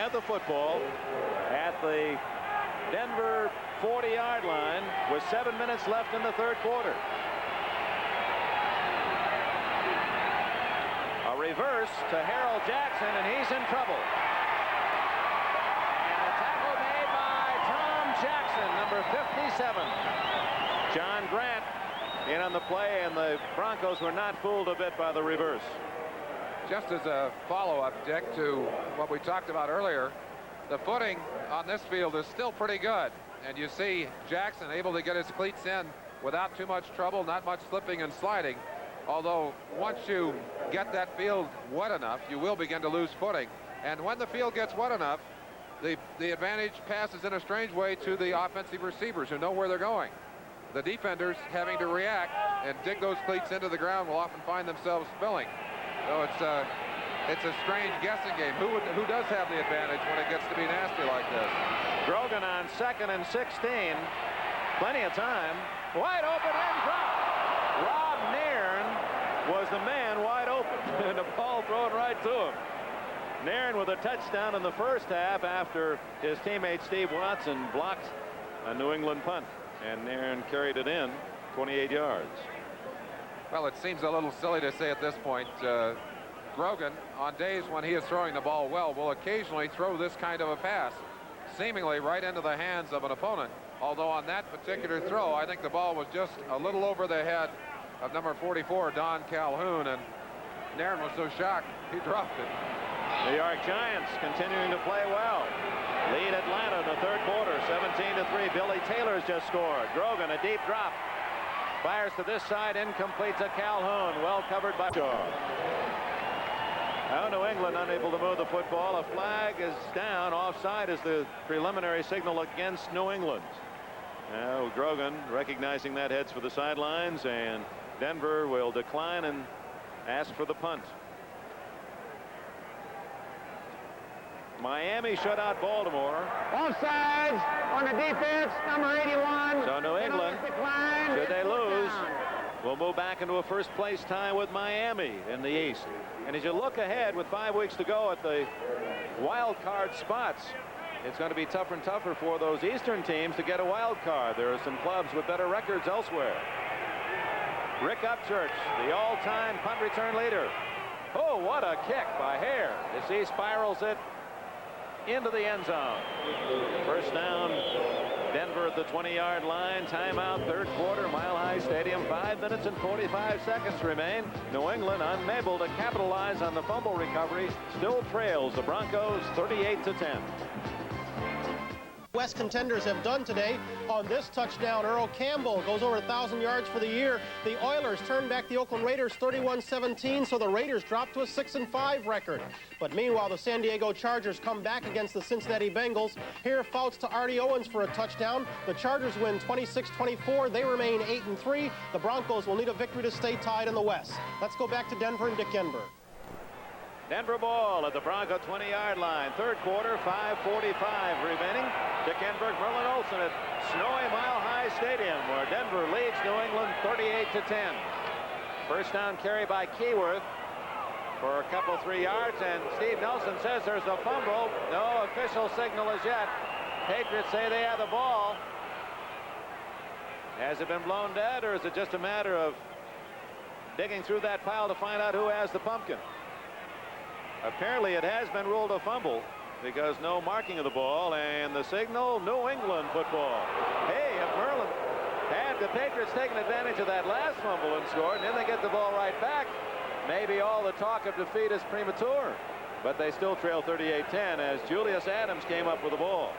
had the football at the Denver 40-yard line with 7 minutes left in the third quarter. A reverse to Harold Jackson, and he's in trouble. And a tackle made by Tom Jackson, number 57. John Grant in on the play, and the Broncos were not fooled a bit by the reverse. Just as a follow-up, Dick, to what we talked about earlier, the footing on this field is still pretty good. And you see Jackson able to get his cleats in without too much trouble, not much slipping and sliding. Although once you get that field wet enough, you will begin to lose footing. And when the field gets wet enough, the advantage passes in a strange way to the offensive receivers who know where they're going. The defenders having to react and dig those cleats into the ground will often find themselves spilling. So it's a strange guessing game. Who does have the advantage when it gets to be nasty like this? Grogan on 2nd and 16. Plenty of time. Wide open and drop. Rob Nairne was the man wide open, and the ball thrown right to him. Nairne with a touchdown in the first half after his teammate Steve Watson blocked a New England punt, and Nairne carried it in 28 yards. Well, it seems a little silly to say at this point. Grogan, on days when he is throwing the ball well, will occasionally throw this kind of a pass, seemingly right into the hands of an opponent. Although on that particular throw, I think the ball was just a little over the head of number 44, Don Calhoun, and Nairne was so shocked he dropped it. New York Giants continuing to play well. Lead Atlanta in the third quarter, 17-3. Billy Taylor's just scored. Grogan, a deep drop. Fires to this side, incomplete to Calhoun. Well covered by Shaw. Now New England unable to move the football. A flag is down. Offside is the preliminary signal against New England. Now Grogan, recognizing that, heads for the sidelines, and Denver will decline and ask for the punt. Miami shut out Baltimore. Offsides on the defense, number 81. So New England, should they lose, will move back into a first place tie with Miami in the East. And as you look ahead with 5 weeks to go at the wild card spots, it's going to be tougher and tougher for those Eastern teams to get a wild card. There are some clubs with better records elsewhere. Rick Upchurch, the all-time punt return leader. Oh, what a kick by Hare as he spirals it into the end zone. First down, Denver at the 20-yard line. Timeout, third quarter, Mile High Stadium. 5 minutes and 45 seconds remain. New England unable to capitalize on the fumble recovery. Still trails the Broncos 38-10. West contenders have done today. On this touchdown, Earl Campbell goes over 1,000 yards for the year. The Oilers turn back the Oakland Raiders 31-17, so the Raiders drop to a 6-5 record. But meanwhile, the San Diego Chargers come back against the Cincinnati Bengals. Here, Fouts to Artie Owens for a touchdown. The Chargers win 26-24. They remain 8-3. The Broncos will need a victory to stay tied in the West. Let's go back to Denver and Dick Enberg. Denver ball at the Bronco 20-yard line. Third quarter, 5:45 remaining. Dick Enberg, Merlin Olsen at snowy Mile High Stadium, where Denver leads New England 38-10. First down carry by Keyworth for a couple 3 yards, and Steve Nelson says there's a fumble. No official signal as yet. Patriots say they have the ball. Has it been blown dead, or is it just a matter of digging through that pile to find out who has the pumpkin? Apparently it has been ruled a fumble because no marking of the ball, and the signal, New England football. Hey, if Merlin had the Patriots taken advantage of that last fumble and scored, and then they get the ball right back, maybe all the talk of defeat is premature. But they still trail 38-10 as Julius Adams came up with the ball.